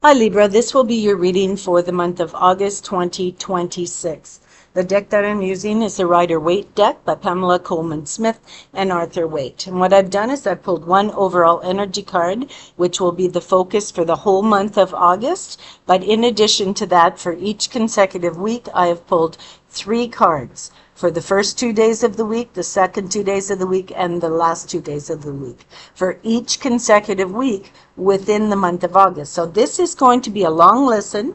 Hi Libra, this will be your reading for the month of August 2026. The deck that I'm using is the Rider-Waite deck by Pamela Coleman-Smith and Arthur Waite. And what I've done is I've pulled one overall energy card, which will be the focus for the whole month of August. But in addition to that, for each consecutive week, I have pulled 3 cards for the first 2 days of the week, the second 2 days of the week, and the last 2 days of the week, for each consecutive week within the month of August. So this is going to be a long listen.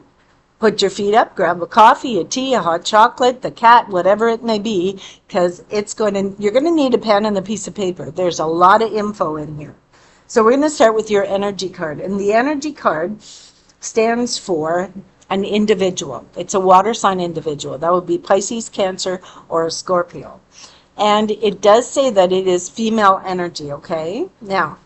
Put your feet up, grab a coffee, a tea, a hot chocolate, the cat, whatever it may be, because you're going to need a pen and a piece of paper. There's a lot of info in here. So we're going to start with your energy card. And the energy card stands for an individual. It's a water sign individual. That would be Pisces, Cancer, or a Scorpio. And it does say that it is female energy, okay? Now,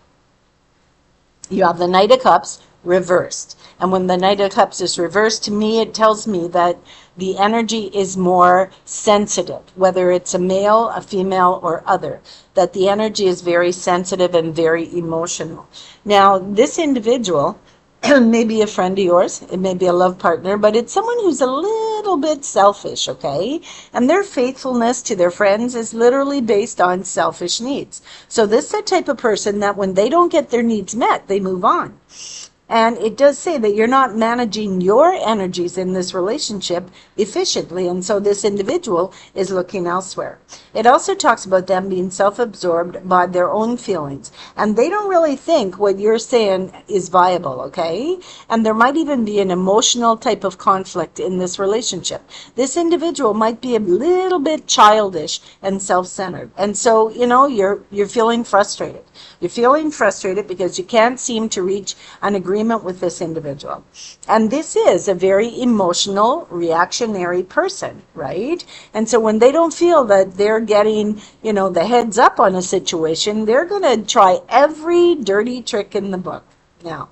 you have the Knight of Cups reversed. And when the Knight of Cups is reversed, to me, it tells me that the energy is more sensitive, whether it's a male, a female, or other, that the energy is very sensitive and very emotional. Now, this individual may be a friend of yours, it may be a love partner, but it's someone who's a little bit selfish, okay? And their faithfulness to their friends is literally based on selfish needs. So this is the type of person that when they don't get their needs met, they move on. And it does say that you're not managing your energies in this relationship efficiently, and so this individual is looking elsewhere. It also talks about them being self-absorbed by their own feelings, and they don't really think what you're saying is viable, okay? And there might even be an emotional type of conflict in this relationship. This individual might be a little bit childish and self-centered, and so, you're feeling frustrated. You're feeling frustrated because you can't seem to reach an agreement with this individual. And this is a very emotional, reactionary person, right? And so when they don't feel that they're getting, the heads up on a situation, they're going to try every dirty trick in the book. Now,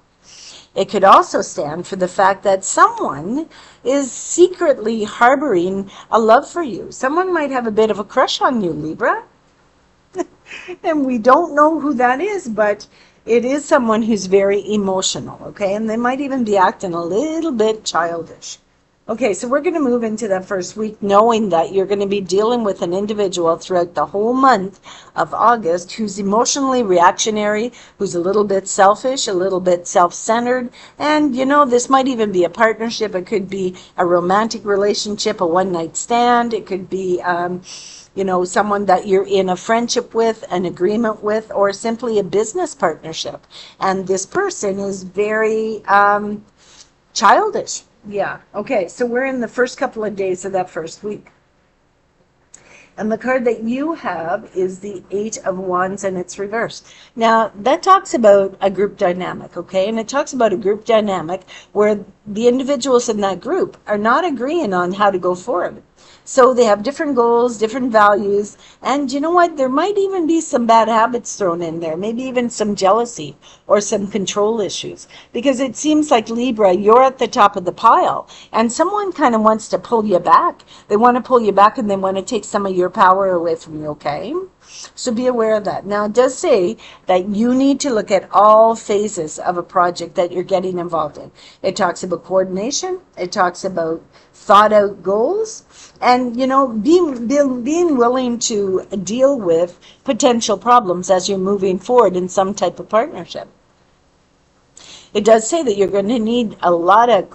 it could also stand for the fact that someone is secretly harboring a love for you. Someone might have a bit of a crush on you, Libra. And we don't know who that is, but it is someone who's very emotional, okay? And they might even be acting a little bit childish. Okay, so we're going to move into that first week knowing that you're going to be dealing with an individual throughout the whole month of August who's emotionally reactionary, who's a little bit selfish, a little bit self-centered, and this might even be a partnership. It could be a romantic relationship, a one-night stand. It could be someone that you're in a friendship with, an agreement with, or simply a business partnership. And this person is very childish. Yeah. Okay, so we're in the first couple of days of that first week. And the card that you have is the 8 of Wands, and it's reversed. Now, that talks about a group dynamic, okay? And it talks about a group dynamic where the individuals in that group are not agreeing on how to go forward. So they have different goals, different values, and you know what? There might even be some bad habits thrown in there, maybe even some jealousy or some control issues. Because it seems like, Libra, you're at the top of the pile, and someone kind of wants to pull you back. They want to pull you back, and they want to take some of your power away from you, okay? So be aware of that. Now, it does say that you need to look at all phases of a project that you're getting involved in. It talks about coordination. It talks about thought out goals, and being willing to deal with potential problems as you're moving forward in some type of partnership. It does say that you're going to need a lot of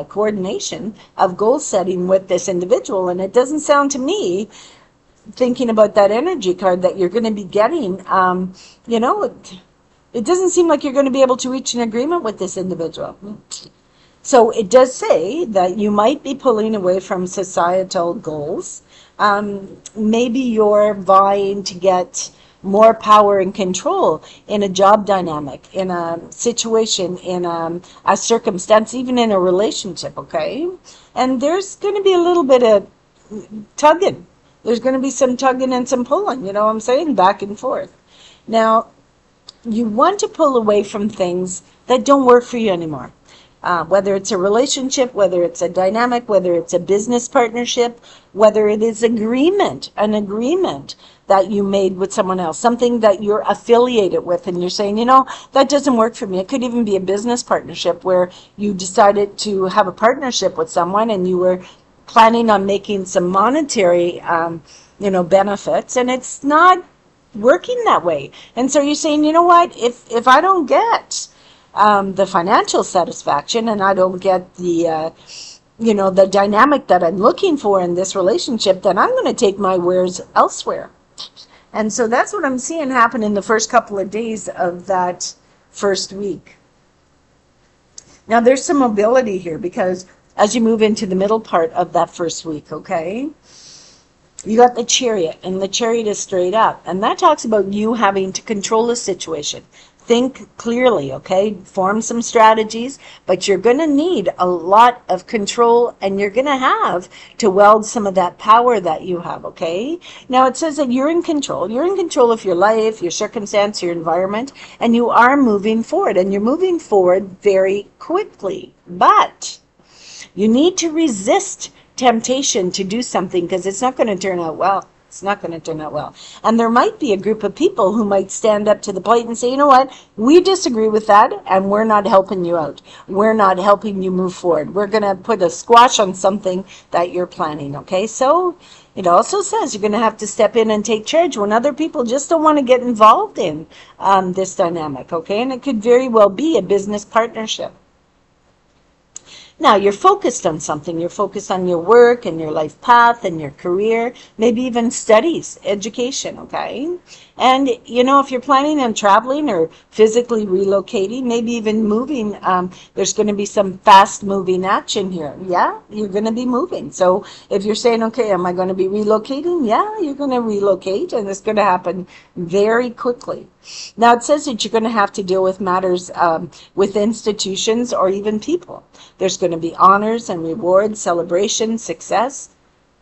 coordination of goal setting with this individual, and it doesn't sound to me, thinking about that energy card that you're going to be getting, it doesn't seem like you're going to be able to reach an agreement with this individual. So it does say that you might be pulling away from societal goals. Maybe you're vying to get more power and control in a job dynamic, in a situation, in a circumstance, even in a relationship, okay? And there's going to be a little bit of tugging. There's going to be some tugging and some pulling, you know what I'm saying? Back and forth. Now, you want to pull away from things that don't work for you anymore. Whether it's a relationship, whether it's a dynamic, whether it's a business partnership, whether it is an agreement that you made with someone else, something that you're affiliated with, and you're saying, that doesn't work for me. It could even be a business partnership where you decided to have a partnership with someone and you were planning on making some monetary, benefits, and it's not working that way. And so you're saying, what, if I don't get the financial satisfaction, and I don't get the dynamic that I'm looking for in this relationship, then I'm going to take my wares elsewhere. And so that's what I'm seeing happen in the first couple of days of that first week. Now there's some mobility here, because as you move into the middle part of that first week, okay, you got the Chariot, and the Chariot is straight up, and that talks about you having to control the situation. Think clearly, okay? Form some strategies, but you're going to need a lot of control, and you're going to have to weld some of that power that you have, okay? Now it says that you're in control. You're in control of your life, your circumstance, your environment, and you are moving forward, and you're moving forward very quickly. But you need to resist temptation to do something, because it's not going to turn out well. It's not going to turn out well. And there might be a group of people who might stand up to the plate and say, you know what, we disagree with that, and we're not helping you out. We're not helping you move forward. We're going to put a squash on something that you're planning, okay? So it also says you're going to have to step in and take charge when other people just don't want to get involved in this dynamic, okay? And it could very well be a business partnership. Now, you're focused on something. You're focused on your work and your life path and your career, maybe even studies, education, okay? And, if you're planning on traveling or physically relocating, maybe even moving, there's going to be some fast-moving action here. Yeah, you're going to be moving. So if you're saying, okay, am I going to be relocating? Yeah, you're going to relocate, and it's going to happen very quickly. Now, it says that you're going to have to deal with matters with institutions or even people. There's going to be honors and rewards, celebration, success.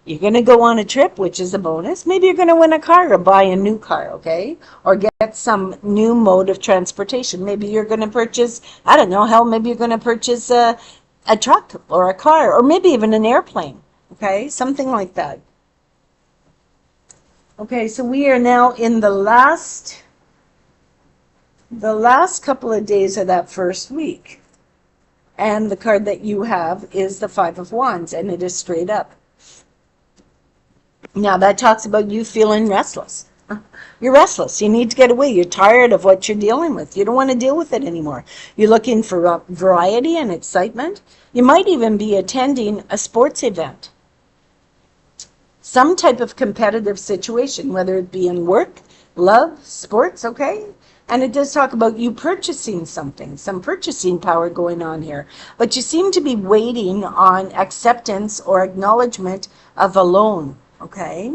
You're going to go on a trip, which is a bonus. Maybe you're going to win a car or buy a new car, okay? Or get some new mode of transportation. Maybe you're going to purchase, I don't know, hell, maybe you're going to purchase a truck or a car, or maybe even an airplane, okay? Something like that. Okay, so we are now in the last couple of days of that first week. And the card that you have is the Five of Wands, and it is straight up. Now, that talks about you feeling restless. You're restless. You need to get away. You're tired of what you're dealing with. You don't want to deal with it anymore. You're looking for variety and excitement. You might even be attending a sports event. Some type of competitive situation, whether it be in work, love, sports, okay? And it does talk about you purchasing something, some purchasing power going on here. But you seem to be waiting on acceptance or acknowledgement of a loan, okay?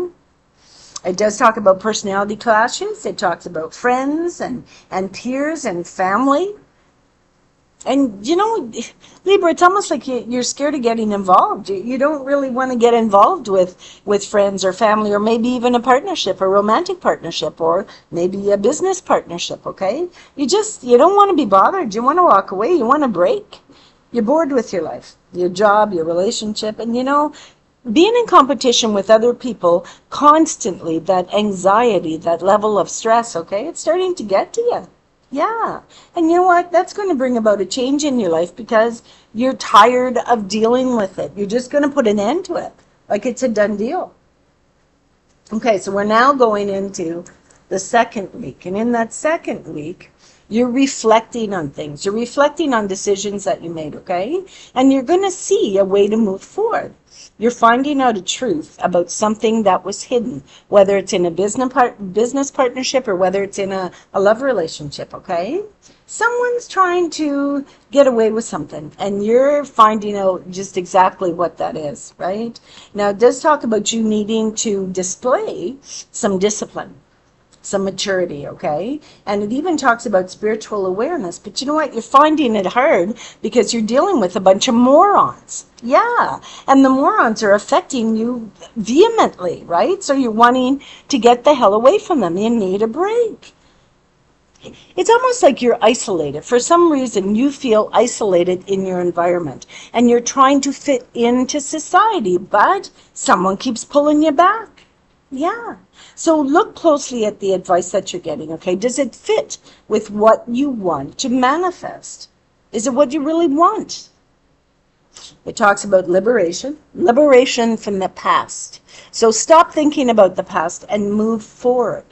It does talk about personality clashes. It talks about friends and peers and family. And, Libra, it's almost like you're scared of getting involved. You don't really want to get involved with friends or family, or maybe even a partnership, a romantic partnership, or maybe a business partnership, okay? You don't want to be bothered. You want to walk away. You want to break. You're bored with your life, your job, your relationship. And, being in competition with other people constantly, that anxiety, that level of stress, okay, it's starting to get to you. Yeah. And you know what? That's going to bring about a change in your life, because you're tired of dealing with it. You're just going to put an end to it. Like it's a done deal. Okay, so we're now going into the second week. And in that second week, you're reflecting on things. You're reflecting on decisions that you made, okay? And you're going to see a way to move forward. You're finding out a truth about something that was hidden, whether it's in a business partnership or whether it's in a love relationship, okay? Someone's trying to get away with something, and you're finding out just exactly what that is, right? Now, it does talk about you needing to display some discipline, some maturity, okay? And it even talks about spiritual awareness. But you know what? You're finding it hard because you're dealing with a bunch of morons. Yeah. And the morons are affecting you vehemently, right? So you're wanting to get the hell away from them. You need a break. It's almost like you're isolated. For some reason, you feel isolated in your environment, and you're trying to fit into society, but someone keeps pulling you back. Yeah. So look closely at the advice that you're getting, okay? Does it fit with what you want to manifest? Is it what you really want? It talks about liberation, liberation from the past. So stop thinking about the past and move forward,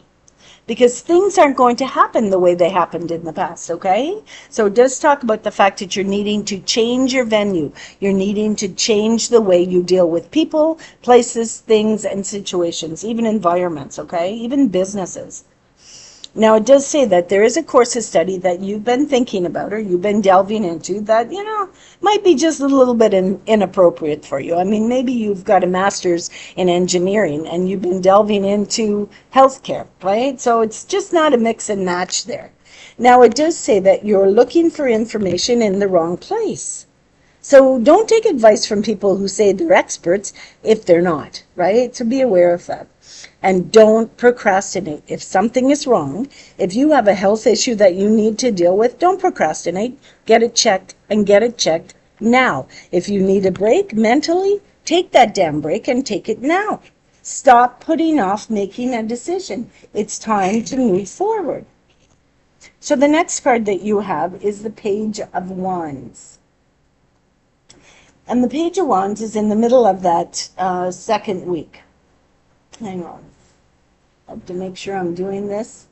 because things aren't going to happen the way they happened in the past, okay? So it does talk about the fact that you're needing to change your venue. You're needing to change the way you deal with people, places, things, and situations, even environments, okay? Even businesses. Now, it does say that there is a course of study that you've been thinking about or you've been delving into that, might be just a little bit inappropriate for you. I mean, maybe you've got a master's in engineering and you've been delving into healthcare, right? So it's just not a mix and match there. Now, it does say that you're looking for information in the wrong place. So don't take advice from people who say they're experts if they're not, right? So be aware of that. And don't procrastinate. If something is wrong, if you have a health issue that you need to deal with, don't procrastinate. Get it checked and get it checked now. If you need a break mentally, take that damn break and take it now. Stop putting off making a decision. It's time to move forward. So the next card that you have is the Page of Wands. And the Page of Wands is in the middle of that second week. Hang on. I have to make sure I'm doing this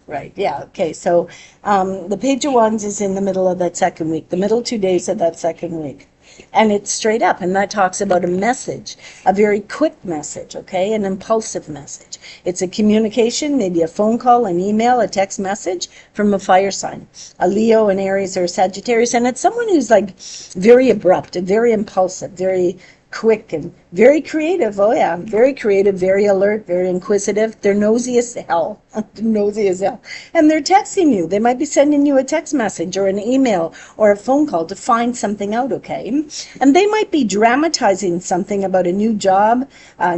right. Yeah, okay. So the Page of Wands is in the middle of that second week, the middle 2 days of that second week. And it's straight up, and that talks about a message, a very quick message, okay, an impulsive message. It's a communication, maybe a phone call, an email, a text message from a fire sign, a Leo, an Aries, or a Sagittarius, and it's someone who's like very abrupt, very impulsive, very quick and very creative. Oh yeah, very creative, very alert, very inquisitive. They're nosy as hell. Nosy as hell. And they're texting you. They might be sending you a text message or an email or a phone call to find something out, okay? And they might be dramatizing something about a new job,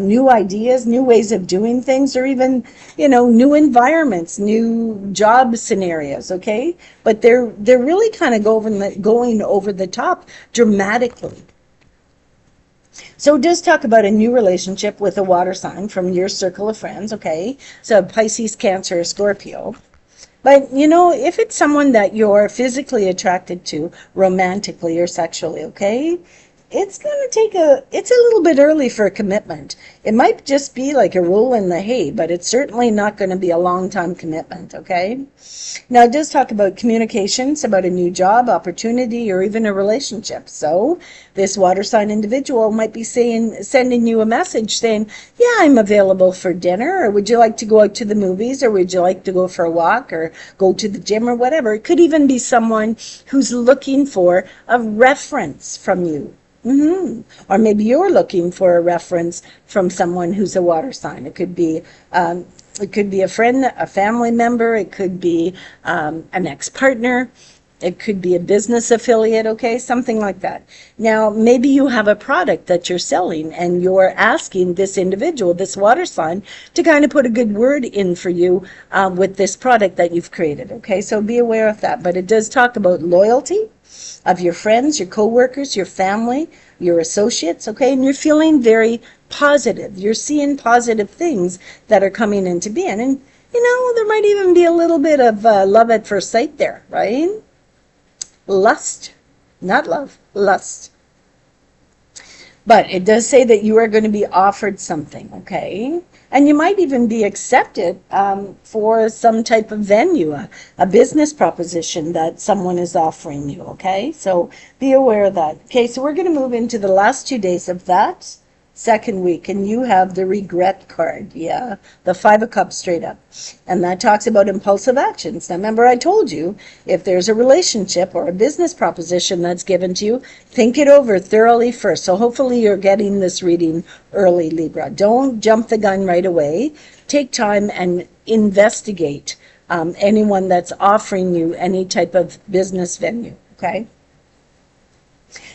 new ideas, new ways of doing things, or even, new environments, new job scenarios, okay? But they're really kind of going over the top dramatically. So it does talk about a new relationship with a water sign from your circle of friends, okay? So Pisces, Cancer, Scorpio. But, if it's someone that you're physically attracted to, romantically or sexually, okay? It's going to it's a little bit early for a commitment. It might just be like a roll in the hay, but it's certainly not going to be a long-time commitment, okay? Now, it does talk about communications, about a new job, opportunity, or even a relationship. So this water sign individual might be sending you a message saying, yeah, I'm available for dinner, or would you like to go out to the movies, or would you like to go for a walk, or go to the gym, or whatever. It could even be someone who's looking for a reference from you. Or maybe you're looking for a reference from someone who's a water sign. It could be a friend, a family member. It could be an ex-partner. It could be a business affiliate, okay? Something like that. Now, maybe you have a product that you're selling and you're asking this individual, this water sign, to kind of put a good word in for you with this product that you've created, okay? So be aware of that. But it does talk about loyalty of your friends, your co-workers, your family, your associates, okay? And you're feeling very positive. You're seeing positive things that are coming into being. And, there might even be a little bit of love at first sight there, right? Lust, not love, lust. But it does say that you are going to be offered something, okay? And you might even be accepted for some type of venue, a business proposition that someone is offering you, okay? So be aware of that. Okay, so we're going to move into the last 2 days of that second week, and you have the regret card, yeah, the 5 of Cups straight up. And that talks about impulsive actions. Now remember, I told you, if there's a relationship or a business proposition that's given to you, think it over thoroughly first. So hopefully you're getting this reading early, Libra. Don't jump the gun right away. Take time and investigate anyone that's offering you any type of business venue, okay?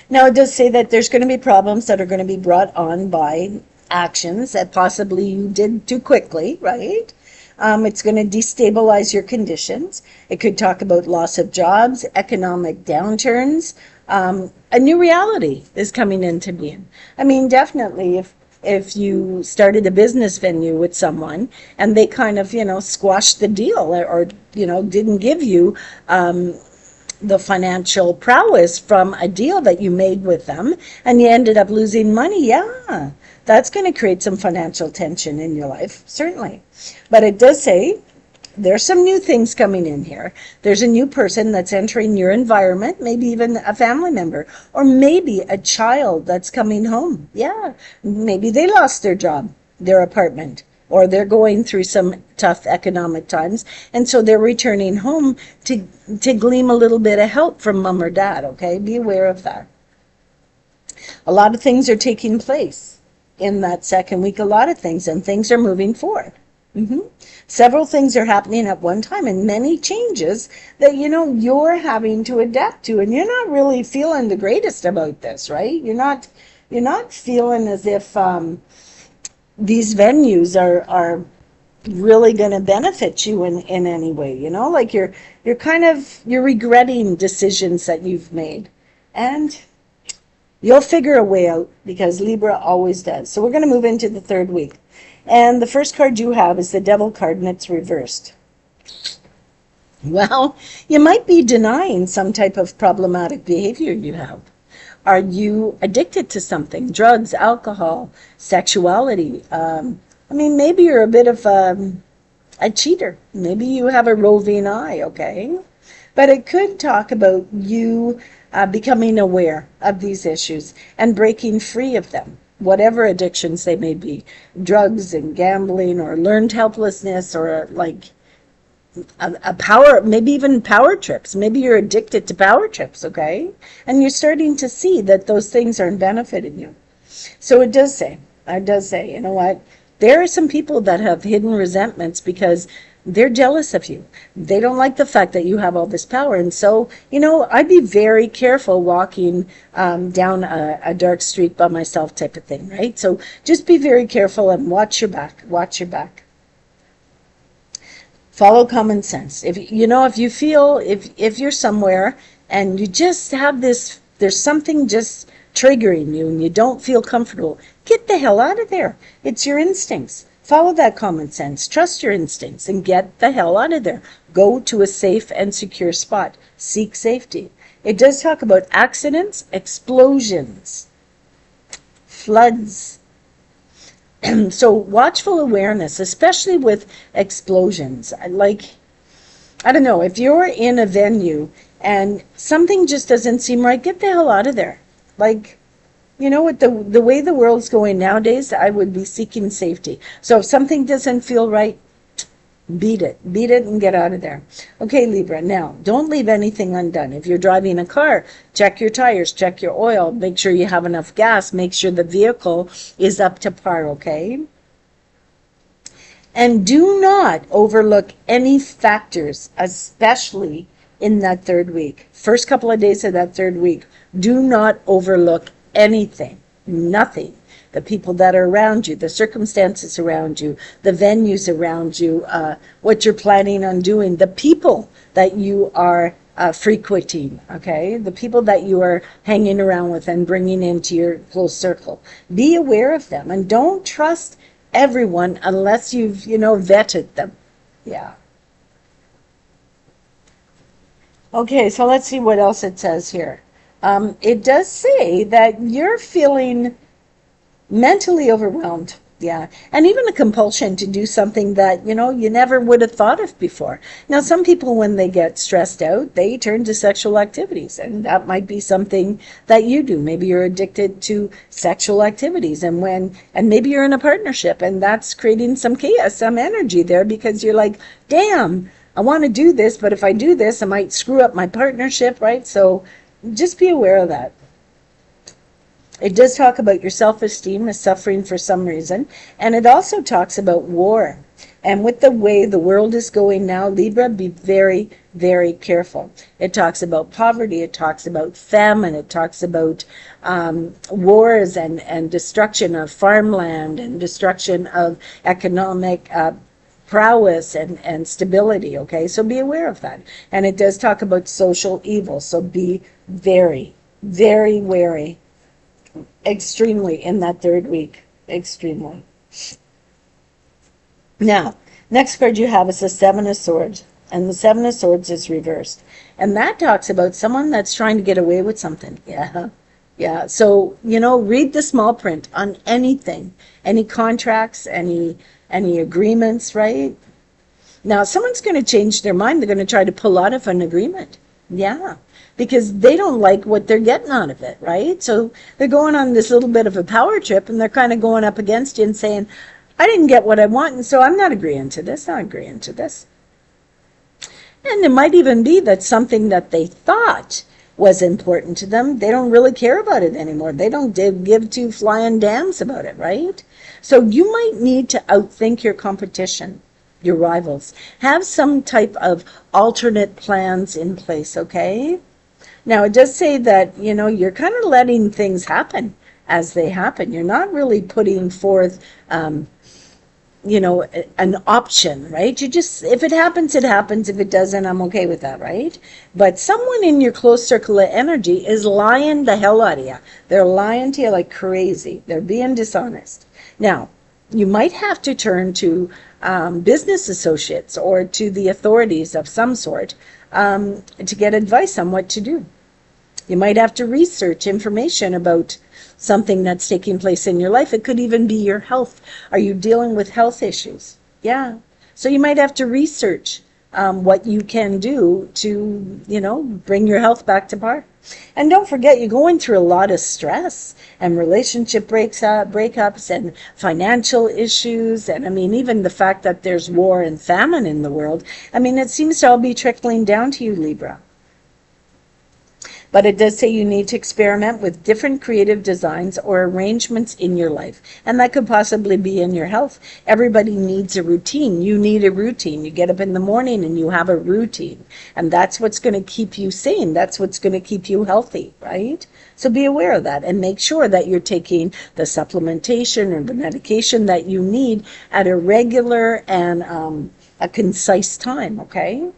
Now, it does say that there's going to be problems that are going to be brought on by actions that possibly you did too quickly, right? It's going to destabilize your conditions. It could talk about loss of jobs, economic downturns. A new reality is coming into being. I mean, definitely, if you started a business venue with someone and they kind of, squashed the deal, or didn't give you the financial prowess from a deal that you made with them, and you ended up losing money. Yeah, that's going to create some financial tension in your life, certainly. But it does say there's some new things coming in here. There's a new person that's entering your environment, maybe even a family member, or maybe a child that's coming home. Yeah, maybe they lost their job, their apartment, or they're going through some tough economic times, and so they're returning home to glean a little bit of help from mom or dad. Okay, be aware of that. A lot of things are taking place in that second week, a lot of things, and things are moving forward. Several things are happening at one time, and many changes that you're having to adapt to, and you're not really feeling the greatest about this, right? You're not feeling as if these venues are really going to benefit you in any way, like you're regretting decisions that you've made, and you'll figure a way out, because Libra always does. So we're going to move into the third week. And the first card you have is the Devil card, and it's reversed. Well, you might be denying some type of problematic behavior you have. Are you addicted to something? Drugs, alcohol, sexuality? Maybe you're a bit of a cheater. Maybe you have a roving eye, okay? But it could talk about you becoming aware of these issues and breaking free of them, whatever addictions they may be, drugs and gambling, or learned helplessness, or like a power, maybe even power trips. Maybe you're addicted to power trips, okay? And you're starting to see that those things aren't benefiting you. So it does say, you know what? There are some people that have hidden resentments because they're jealous of you. They don't like the fact that you have all this power. And so, I'd be very careful walking down a dark street by myself, type of thing, right? So just be very careful and watch your back. Watch your back. Follow common sense. If you feel, if you're somewhere and you just have this, there's something just triggering you and you don't feel comfortable, get the hell out of there. It's your instincts. Follow that common sense. Trust your instincts and get the hell out of there. Go to a safe and secure spot. Seek safety. It does talk about accidents, explosions, floods. So watchful awareness, especially with explosions. I don't know, if you're in a venue and something just doesn't seem right, get the hell out of there. With the way the world's going nowadays, I would be seeking safety. So if something doesn't feel right, beat it and get out of there. Okay, Libra, now don't leave anything undone. If you're driving a car, check your tires, check your oil, make sure you have enough gas, make sure the vehicle is up to par, okay? And do not overlook any factors, especially in that third week. First couple of days of that third week, do not overlook anything, nothing. The people that are around you, the circumstances around you, the venues around you, what you're planning on doing, the people that you are frequenting, okay? The people that you are hanging around with and bringing into your close circle. Be aware of them, and don't trust everyone unless you've, vetted them. Yeah. Okay, so let's see what else it says here. It does say that you're feeling mentally overwhelmed, yeah, and even a compulsion to do something that, you never would have thought of before. Now, some people, when they get stressed out, they turn to sexual activities, and that might be something that you do. Maybe you're addicted to sexual activities, and maybe you're in a partnership, and that's creating some chaos, some energy there, because you're like, damn, I want to do this, but if I do this, I might screw up my partnership, right? So just be aware of that. It does talk about your self-esteem is suffering for some reason, and it also talks about war. And with the way the world is going now, Libra, be very, very careful. It talks about poverty, it talks about famine, it talks about wars and destruction of farmland and destruction of economic prowess and stability, okay? So be aware of that. And it does talk about social evil, so be very, very wary, extremely, in that third week. extremely. Now, next card you have is the Seven of Swords, and the Seven of Swords is reversed. And that talks about someone that's trying to get away with something. Yeah. Yeah. So, read the small print on anything, any contracts, any agreements, right? Now, someone's going to change their mind. They're going to try to pull out of an agreement. Yeah. Because they don't like what they're getting out of it, right? So they're going on this little bit of a power trip and they're kind of going up against you and saying, I didn't get what I want, and so I'm not agreeing to this, not agreeing to this. And it might even be that something that they thought was important to them, they don't really care about it anymore. They don't give two flying damns about it, right? So you might need to outthink your competition, your rivals. Have some type of alternate plans in place, okay? Now, it does say that, you're kind of letting things happen as they happen. You're not really putting forth an option, right? You just, if it happens, it happens. If it doesn't, I'm okay with that, right? But someone in your close circle of energy is lying the hell out of you. They're lying to you like crazy. They're being dishonest. Now, you might have to turn to business associates or to the authorities of some sort to get advice on what to do. You might have to research information about something that's taking place in your life. It could even be your health. Are you dealing with health issues? Yeah. So you might have to research what you can do to, bring your health back to par. And don't forget, you're going through a lot of stress and relationship breakups and financial issues. And I mean, even the fact that there's war and famine in the world. I mean, it seems to all be trickling down to you, Libra. But it does say you need to experiment with different creative designs or arrangements in your life. And that could possibly be in your health. Everybody needs a routine. You need a routine. You get up in the morning and you have a routine. And that's what's going to keep you sane. That's what's going to keep you healthy, right? So be aware of that and make sure that you're taking the supplementation or the medication that you need at a regular and a concise time, okay?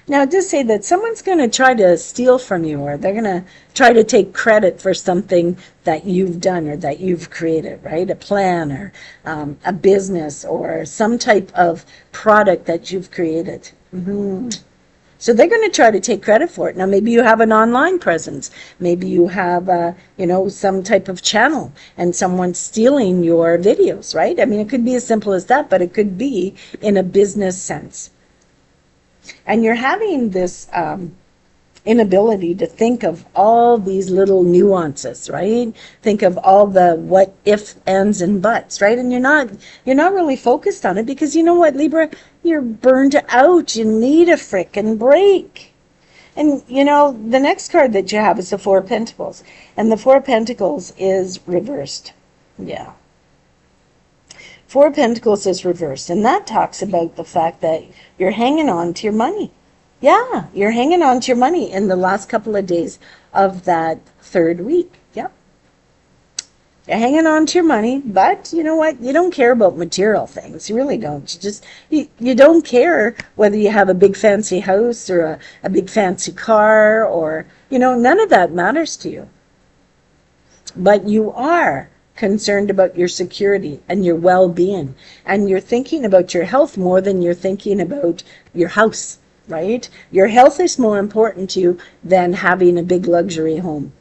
Now, it does say that someone's going to try to steal from you, or they're going to try to take credit for something that you've done or that you've created, right? A plan or a business or some type of product that you've created. So they're going to try to take credit for it. Now, maybe you have an online presence. Maybe you have, some type of channel and someone's stealing your videos, right? I mean, it could be as simple as that, but it could be in a business sense. And you're having this inability to think of all these little nuances, right? Think of all the what, if, ands, and buts, right? And you're not really focused on it because you know what, Libra? You're burned out. You need a frickin' break. And, the next card that you have is the Four of Pentacles. And the Four of Pentacles is reversed. Yeah. Four of Pentacles is reversed, and that talks about the fact that you're hanging on to your money. Yeah, you're hanging on to your money in the last couple of days of that third week. Yep. You're hanging on to your money, but you know what? You don't care about material things. You really don't. You don't care whether you have a big fancy house or a big fancy car or, none of that matters to you. But you are concerned about your security and your well-being, and you're thinking about your health more than you're thinking about your house, right? Your health is more important to you than having a big luxury home.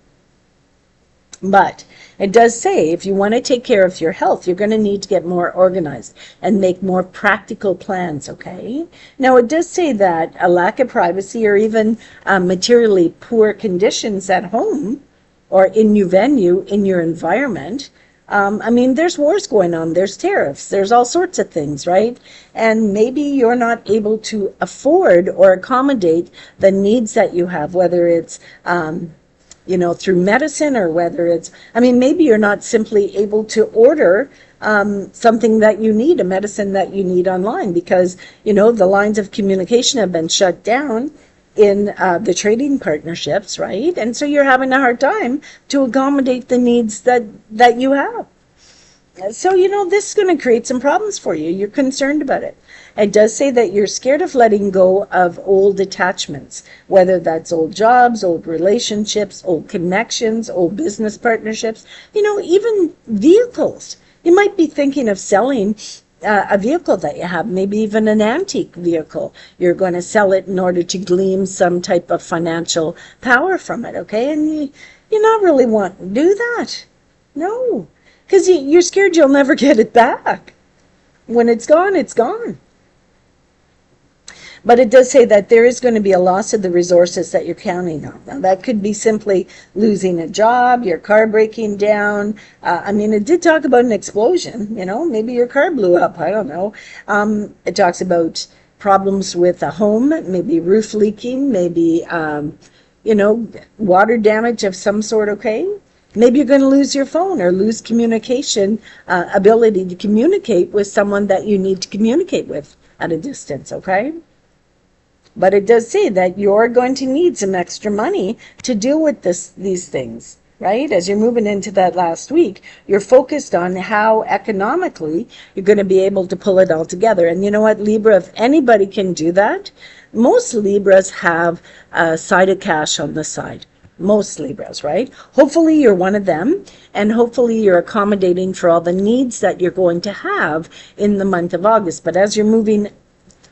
But it does say if you want to take care of your health, you're going to need to get more organized and make more practical plans, okay? Now, it does say that a lack of privacy or even materially poor conditions at home or in your venue, in your environment, there's wars going on, there's tariffs, there's all sorts of things, right? And maybe you're not able to afford or accommodate the needs that you have, whether it's, through medicine or whether it's, maybe you're not simply able to order something that you need, a medicine that you need online because, the lines of communication have been shut down in the trading partnerships, right? And so you're having a hard time to accommodate the needs that you have. So, this is going to create some problems for you. You're concerned about it. It does say that you're scared of letting go of old attachments, whether that's old jobs, old relationships, old connections, old business partnerships, even vehicles. You might be thinking of selling a vehicle that you have, maybe even an antique vehicle. You're going to sell it in order to glean some type of financial power from it, okay? And you're not really wanting to do that. No, because you're scared you'll never get it back. When it's gone, it's gone. But it does say that there is going to be a loss of the resources that you're counting on. Now, that could be simply losing a job, your car breaking down. It did talk about an explosion. Maybe your car blew up. I don't know. It talks about problems with a home, maybe roof leaking, maybe, water damage of some sort, okay? Maybe you're going to lose your phone or lose communication, ability to communicate with someone that you need to communicate with at a distance, okay? But it does say that you're going to need some extra money to deal with these things, right? As you're moving into that last week, you're focused on how economically you're going to be able to pull it all together. And you know what, Libra, if anybody can do that, most Libras have a side of cash on the side. Most Libras, right? Hopefully you're one of them, and hopefully you're accommodating for all the needs that you're going to have in the month of August. But as you're moving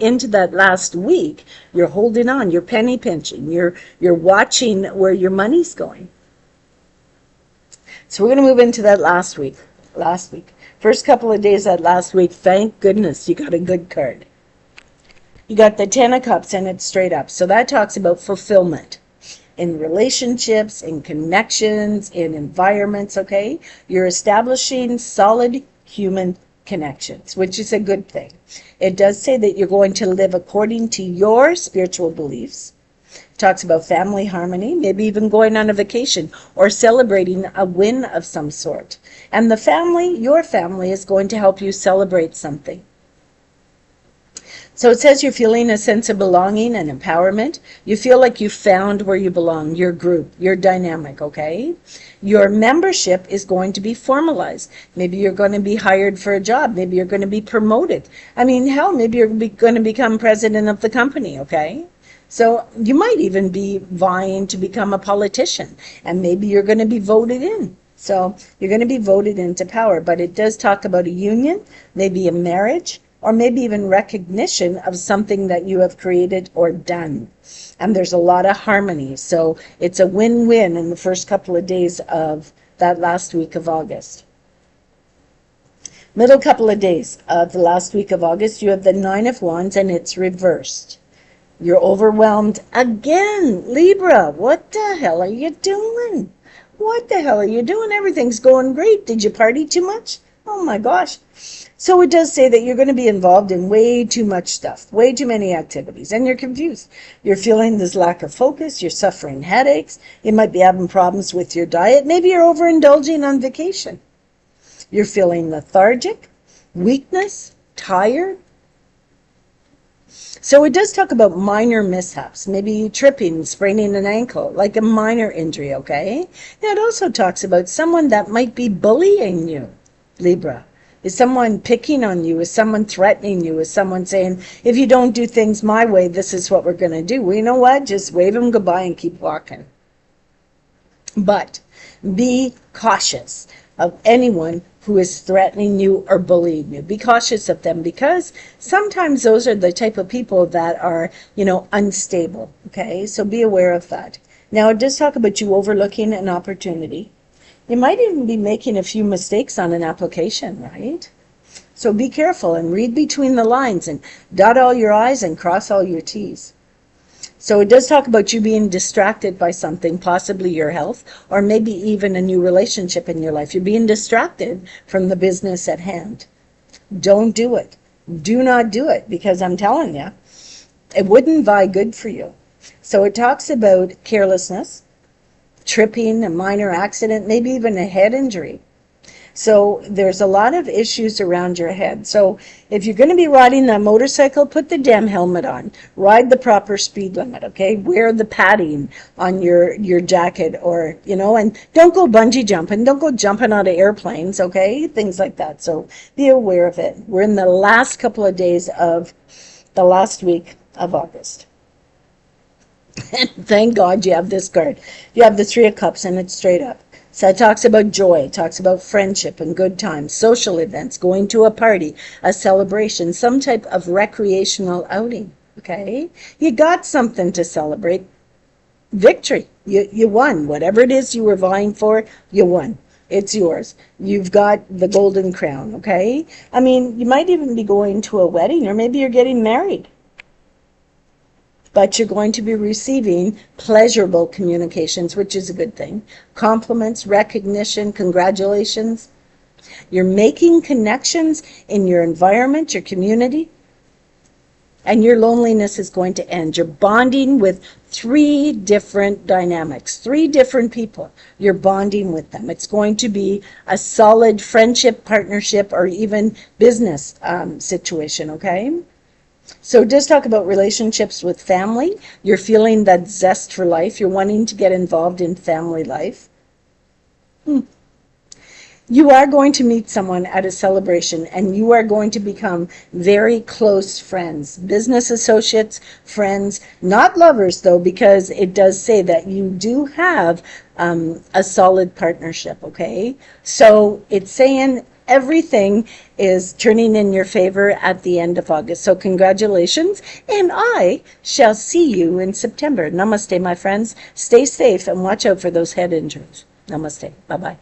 into that last week, you're holding on, you're penny pinching, you're watching where your money's going. So we're going to move into that last week. First couple of days that last week, thank goodness you got a good card. You got the 10 of Cups and it's straight up. So that talks about fulfillment in relationships, in connections, in environments, okay? You're establishing solid human connections, which is a good thing. It does say that you're going to live according to your spiritual beliefs. It talks about family harmony, maybe even going on a vacation or celebrating a win of some sort. And your family is going to help you celebrate something. So it says you're feeling a sense of belonging and empowerment. You feel like you found where you belong, your group, your dynamic, okay? Your membership is going to be formalized. Maybe you're going to be hired for a job. Maybe you're going to be promoted. Maybe you're going to become president of the company, okay? So you might even be vying to become a politician, and maybe you're going to be voted in. So you're going to be voted into power, but it does talk about a union, maybe a marriage, or maybe even recognition of something that you have created or done. And there's a lot of harmony. So it's a win-win in the first couple of days of that last week of August. Middle couple of days of the last week of August, you have the 9 of Wands and it's reversed. You're overwhelmed again. Libra, what the hell are you doing? What the hell are you doing? Everything's going great. Did you party too much? Oh my gosh. So it does say that you're going to be involved in way too much stuff, way too many activities, and you're confused. You're feeling this lack of focus. You're suffering headaches. You might be having problems with your diet. Maybe you're overindulging on vacation. You're feeling lethargic, weakness, tired. So it does talk about minor mishaps, maybe tripping, spraining an ankle, like a minor injury, okay? It also talks about someone that might be bullying you, Libra. Is someone picking on you? Is someone threatening you? Is someone saying, if you don't do things my way, this is what we're going to do? Well, you know what? Just wave them goodbye and keep walking. But be cautious of anyone who is threatening you or bullying you. Be cautious of them, because sometimes those are the type of people that are, unstable. Okay, so be aware of that. Now, it does talk about you overlooking an opportunity. You might even be making a few mistakes on an application, right? So be careful and read between the lines and dot all your I's and cross all your T's. So it does talk about you being distracted by something, possibly your health, or maybe even a new relationship in your life. You're being distracted from the business at hand. Don't do it. Do not do it, because I'm telling you, it wouldn't vie good for you. So it talks about carelessness, tripping, a minor accident, maybe even a head injury. So there's a lot of issues around your head. So if you're going to be riding that motorcycle, put the damn helmet on. Ride the proper speed limit, okay? Wear the padding on your jacket, or, and don't go bungee jumping. Don't go jumping out of airplanes, okay? Things like that. So be aware of it. We're in the last couple of days of the last week of August. And thank God you have this card. You have the Three of Cups, and it's straight up. So it talks about joy, it talks about friendship and good times, social events, going to a party, a celebration, some type of recreational outing. Okay? You got something to celebrate. Victory. You won. Whatever it is you were vying for, you won. It's yours. You've got the golden crown, okay? I mean, you might even be going to a wedding, or maybe you're getting married. But you're going to be receiving pleasurable communications, which is a good thing. Compliments, recognition, congratulations. You're making connections in your environment, your community, and your loneliness is going to end. You're bonding with 3 different dynamics, 3 different people. You're bonding with them. It's going to be a solid friendship, partnership, or even business situation, okay? So just talk about relationships with family. You're feeling that zest for life. You're wanting to get involved in family life. You are going to meet someone at a celebration, and you are going to become very close friends, business associates, friends, not lovers though, because it does say that you do have a solid partnership, okay? So it's saying everything is turning in your favor at the end of August. So congratulations, and I shall see you in September. Namaste, my friends. Stay safe and watch out for those head injuries. Namaste. Bye-bye.